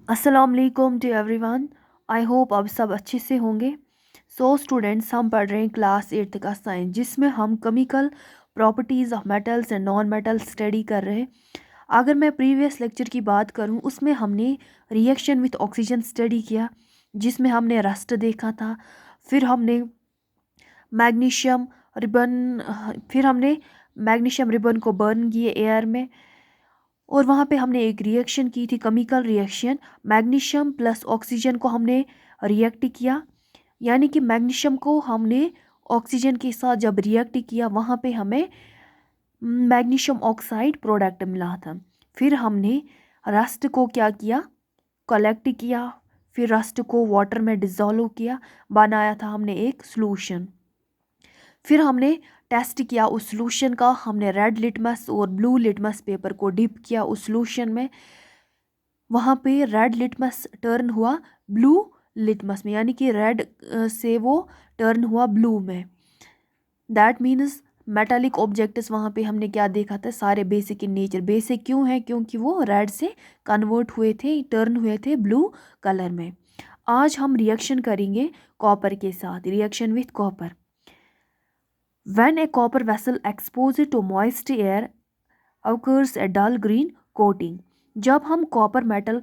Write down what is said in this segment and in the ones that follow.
अस्सलाम वालेकुम to everyone. I hope आप सब अच्छे से होंगे। स्टूडेंट्स, हम पढ़ रहे हैं क्लास 8th का साइंस, जिसमें हम chemical properties of metals and non metal study कर रहे हैं। अगर मैं प्रीवियस लेक्चर की बात करूं, उसमें हमने रिएक्शन विथ ऑक्सीजन स्टडी किया, जिसमें हमने रस्ट देखा था। फिर हमने मैग्नीशियम रिबन फिर हमने मैग्नीशियम रिबन को बर्न किए एयर में, और वहाँ पे हमने एक रिएक्शन की थी, chemical reaction. Magnesium plus oxygen को हमने रिएक्ट किया, यानी कि मैग्नीशियम को हमने ऑक्सीजन के साथ जब रिएक्ट किया, वहाँ पे हमें मैग्नीशियम ऑक्साइड प्रोडक्ट मिला था। फिर हमने रस्ट को क्या किया, कलेक्ट किया। फिर रस्ट को वाटर में डिज़ोल्व किया, बनाया था हमने एक सॉल्यूशन। फिर हमने टेस्ट किया उस सॉल्यूशन का। हमने रेड लिटमस और ब्लू लिटमस पेपर को डिप किया उस सॉल्यूशन में। वहाँ पे रेड लिटमस टर्न हुआ ब्लू लिटमस में, यानी कि रेड से वो टर्न हुआ ब्लू में। दैट मीन्स मेटालिक ऑब्जेक्ट्स वहाँ पे हमने क्या देखा था, सारे बेसिक इन नेचर। बेसिक क्यों है? क्योंकि वो रेड से कन्वर्ट हुए थे, टर्न हुए थे ब्लू कलर में। आज हम रिएक्शन करेंगे कॉपर के साथ, reaction with copper. When a copper vessel exposed to moist air occurs a dull green coating। जब हम कॉपर मेटल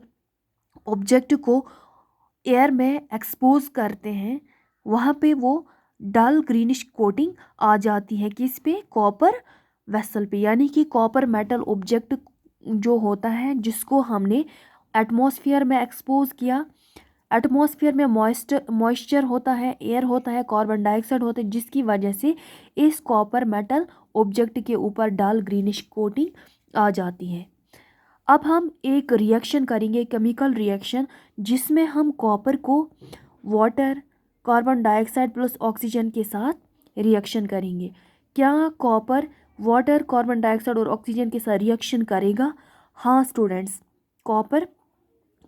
ऑब्जेक्ट को एयर में एक्सपोज करते हैं, वहाँ पे वो डल ग्रीनिश कोटिंग आ जाती है। किस पे? कॉपर वेसल पे। यानी कि कॉपर मेटल ऑब्जेक्ट जो होता है, जिसको हमने एटमॉस्फेयर में एक्सपोज किया। एटमॉस्फेयर में मॉइस्चर होता है, एयर होता है, कार्बन डाइऑक्साइड होता है, जिसकी वजह से इस कॉपर मेटल ऑब्जेक्ट के ऊपर डाल ग्रीनिश कोटिंग आ जाती है। अब हम एक रिएक्शन करेंगे, केमिकल रिएक्शन, जिसमें हम कॉपर को water, carbon dioxide plus oxygen के साथ रिएक्शन करेंगे। क्या कॉपर वाटर, कार्बन डाइऑक्साइड और ऑक्सीजन के साथ रिएक्शन करेगा? हाँ students, copper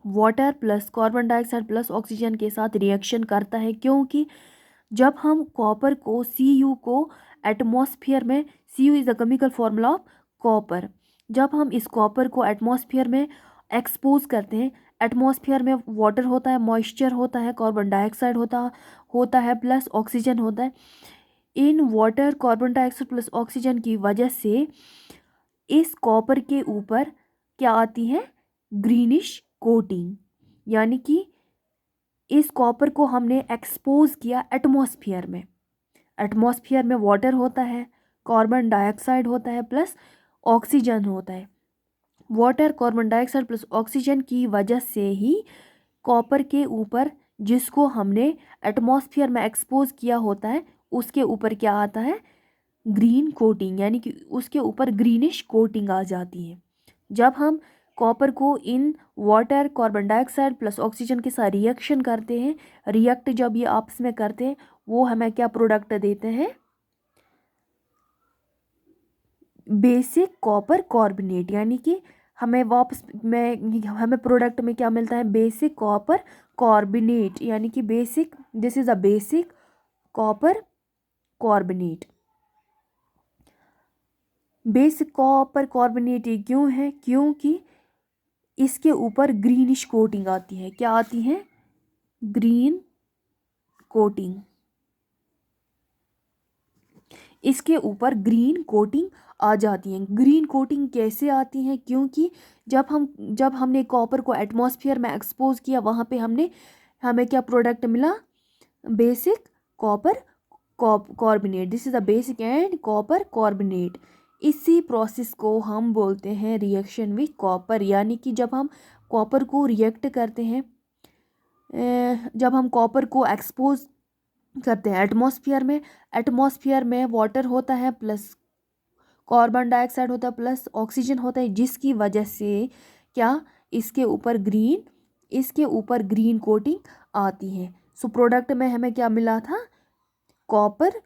water plus carbon dioxide plus oxygen के साथ रिएक्शन करता है। क्योंकि जब हम कॉपर को Cu को एटमॉस्फेयर में, Cu is the chemical formula of copper. जब हम इस कॉपर को एटमॉस्फेयर में एक्सपोज करते हैं, एटमॉस्फेयर में वाटर होता है, मॉइस्चर होता है, कार्बन डाइऑक्साइड होता है प्लस ऑक्सीजन होता है। In water, carbon dioxide plus oxygen की वजह से इस कॉपर के ऊपर क्या आती है? Greenish coating. यानी कि इस कॉपर को हमने एक्सपोज किया एटमॉस्फेयर में। एटमॉस्फेयर में वाटर होता है, कार्बन डाइऑक्साइड होता है प्लस ऑक्सीजन होता है। Water, carbon dioxide plus oxygen की वजह से ही कॉपर के ऊपर, जिसको हमने एटमॉस्फेयर में एक्सपोज किया होता है, उसके ऊपर क्या आता है? Green coating. यानी कि उसके ऊपर ग्रीनिश कोटिंग आ जाती है। जब हम कॉपर को in water, carbon dioxide plus oxygen के साथ रिएक्शन करते हैं, रिएक्ट जब ये आपस में करते हैं, वो हमें क्या प्रोडक्ट देते हैं? Basic copper carbonate. यानी कि हमें वापस में हमें प्रोडक्ट में क्या मिलता है? Basic copper carbonate. यानी कि basic, this is a basic copper carbonate. Basic copper carbonate ये क्यों है? क्योंकि इसके ऊपर ग्रीनिश कोटिंग आती है। क्या आती है? Green coating. इसके ऊपर ग्रीन कोटिंग आ जाती है। ग्रीन कोटिंग कैसे आती है? क्योंकि जब हमने कॉपर को एटमॉस्फेयर में एक्सपोज किया, वहाँ पे हमें क्या प्रोडक्ट मिला? Basic copper carbonate. This is a basic and copper carbonate. इसी प्रोसेस को हम बोलते हैं रिएक्शन विथ कॉपर। यानी कि जब हम कॉपर को रिएक्ट करते हैं, जब हम कॉपर को एक्सपोज करते हैं एटमॉस्फेयर में वाटर होता है प्लस कार्बन डाइऑक्साइड होता है प्लस ऑक्सीजन होता है, जिसकी वजह से क्या, इसके ऊपर ग्रीन कोटिंग आती है। सो प्रोडक्ट में हमें क्या मिला था? Copper.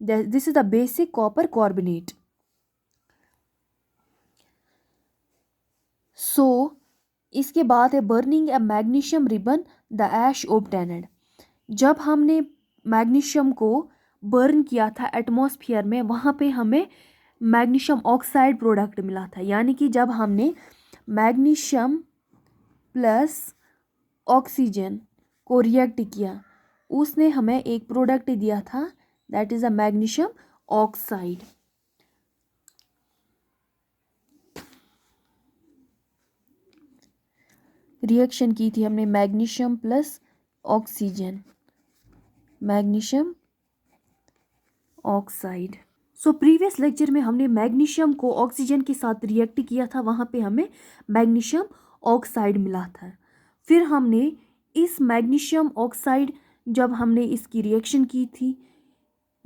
This is the basic copper carbonate. So इसके बाद है burning a magnesium ribbon the ash obtained. जब हमने मैग्नीशियम को बर्न किया था एटमॉस्फेयर में, वहाँ पे हमें मैग्नीशियम ऑक्साइड प्रोडक्ट मिला था। यानी कि जब हमने मैग्नीशियम प्लस ऑक्सीजन को रिएक्ट किया, उसने हमें एक प्रोडक्ट दिया था, that is a magnesium oxide. Reaction की थी हमने magnesium plus oxygen, magnesium oxide. So previous lecture में हमने मैग्नीशियम को ऑक्सीजन के साथ रिएक्ट किया था, वहाँ पे हमें मैग्नीशियम ऑक्साइड मिला था। फिर हमने इस मैग्नीशियम ऑक्साइड, जब हमने इसकी रिएक्शन की थी,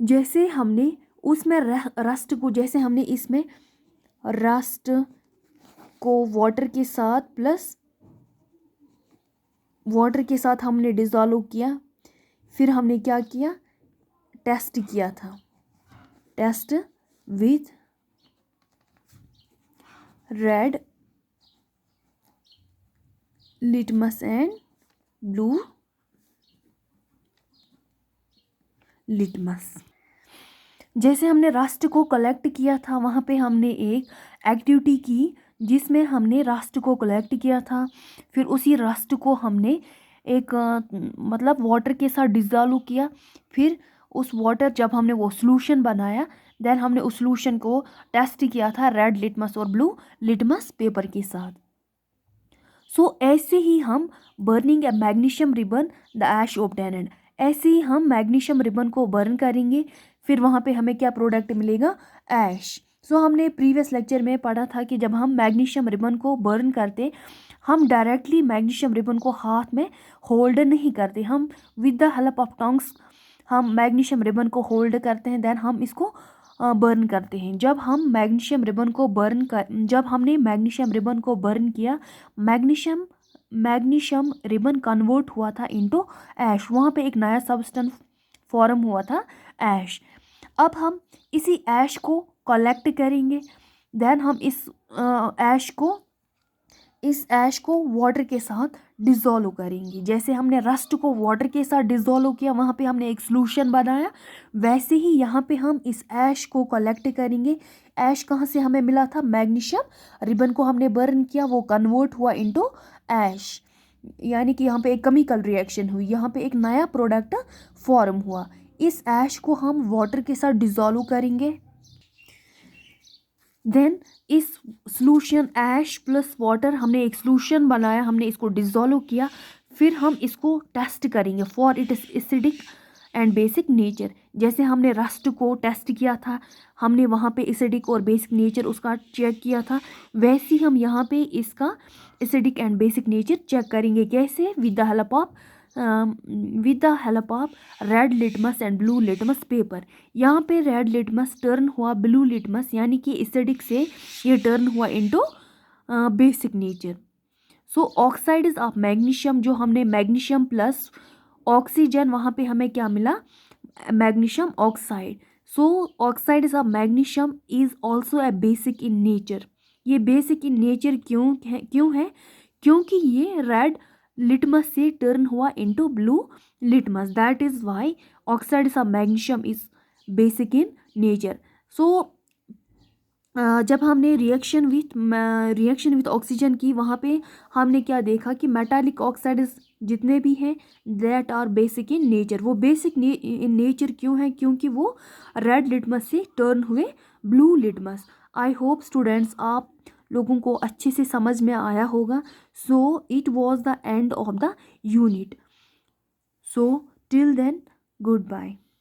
जैसे हमने उसमें रस्ट को, जैसे हमने इसमें रस्ट को वाटर के साथ प्लस वाटर के साथ हमने डिज़ोल्व किया, फिर हमने क्या किया, टेस्ट किया था, test with red litmus and blue litmus. जैसे हमने रस्ट को कलेक्ट किया था, वहाँ पे हमने एक एक्टिविटी की जिसमें हमने रस्ट को कलेक्ट किया था, फिर उसी रस्ट को हमने एक मतलब वाटर के साथ डिज़ोल्व किया, फिर उस वाटर, जब हमने वो सॉल्यूशन बनाया, देन हमने उस सॉल्यूशन को टेस्ट किया था रेड लिटमस और ब्लू लिटमस पेपर के साथ। सो ऐसे ही हम burning a magnesium ribbon the ash obtained, ऐसे ही हम मैग्नीशियम रिबन को बर्न करेंगे, फिर वहाँ पे हमें क्या प्रोडक्ट मिलेगा, ऐश। सो हमने प्रीवियस लेक्चर में पढ़ा था कि जब हम मैग्नीशियम रिबन को बर्न करते, हम डायरेक्टली मैग्नीशियम रिबन को हाथ में होल्ड नहीं करते, हम with the help of tongues हम मैग्नीशियम रिबन को होल्ड करते हैं, देन हम इसको बर्न करते हैं। जब हमने मैग्नीशियम रिबन को बर्न किया, मैग्नीशियम रिबन कन्वर्ट हुआ था इनटू ऐश, वहाँ पे एक नया सब्सटेंस फॉर्म हुआ था, ऐश। अब हम इसी ऐश को कलेक्ट करेंगे, देन हम इस ऐश को वाटर के साथ डिज़ोल्व करेंगे। जैसे हमने रस्ट को वाटर के साथ डिज़ोल्व किया, वहाँ पे हमने एक सॉल्यूशन बनाया, वैसे ही यहाँ पे हम इस ऐश को कलेक्ट करेंगे। ऐश कहाँ से हमें मिला था, मैग्नीशियम रिबन को हमने बर्न किया, वो कन्वर्ट हुआ इनटू ऐश, यानी कि यहाँ पे एक केमिकल रिएक्शन हुई, यहाँ पे एक नया प्रोडक्ट फॉर्म हुआ। इस ऐश को हम वाटर के साथ डिज़ोल्व करेंगे, देन इस सॉल्यूशन ऐश प्लस वाटर, हमने एक सॉल्यूशन बनाया, हमने इसको डिज़ोल्व किया, फिर हम इसको टेस्ट करेंगे for it is acidic and basic nature. जैसे हमने रस्ट को टेस्ट किया था, हमने वहाँ पे एसिडिक और बेसिक नेचर उसका चेक किया था, वैसे ही हम यहाँ पे इसका acidic and basic nature check करेंगे। कैसे, with the help of red litmus and blue litmus paper. यहाँ पे रेड लिटमस टर्न हुआ ब्लू लिटमस, यानी कि एसिडिक से ये टर्न हुआ into basic nature. So oxides of magnesium, जो हमने मैग्नीशियम प्लस ऑक्सीजन, वहाँ पे हमें क्या मिला, magnesium oxide. So oxides of magnesium is also a basic in nature. ये बेसिक इन नेचर क्यों है, क्योंकि ये रेड लिटमस से टर्न हुआ into blue litmus, that is why oxides of magnesium is basic in nature. So जब हमने reaction with oxygen की, वहाँ पे हमने क्या देखा कि मेटालिक ऑक्साइड्स जितने भी हैं that are basic in nature. वो बेसिक इन नेचर क्यों है, क्योंकि वो रेड लिटमस से टर्न हुए blue litmus. I hope students आप लोगों को अच्छे से समझ में आया होगा। So it was the end of the unit. So till then, good bye.